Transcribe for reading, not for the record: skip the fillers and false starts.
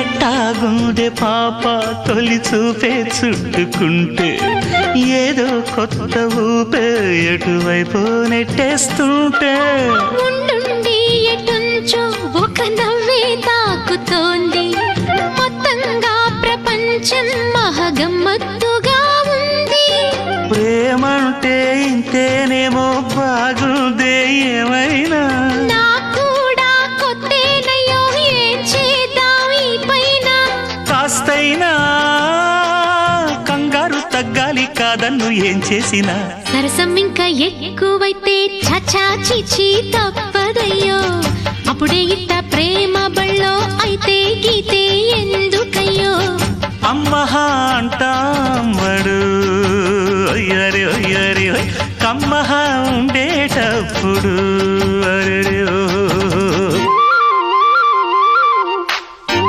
ఎట్టాగుందే పాప తొలి చూపే చుట్టుకుంటే ఏదో కొత్త ఊపే ఎటువైపు నెట్టేస్తుంటే ఉండుండి ఎటుంచో ఒక నవ్వే తాకుతోంది మొత్తంగా ప్రపంచం మహగమ్మత్తుగా ఉంది ప్రేమంటే ఇంతేనేమో బాగుందే ఏమైనా కూడా కొత్తేనయ్యో ఏం చేద్దాం ఈ పైన కాస్తైనా కంగారు తగ్గాలి కాదన్ను ఏం చేసినా సరసం ఇంకా ఎక్కువైతే చచా చిచి తప్పదయ్యో అప్పుడే ఇట్ట ప్రేమ బళ్ళో అయితే గీతే ఎందుకయ్యో అమ్మహా అంటాంబడు ఒయ్యరి ఒయ్యరి కమ్మహా ఉండేటప్పుడు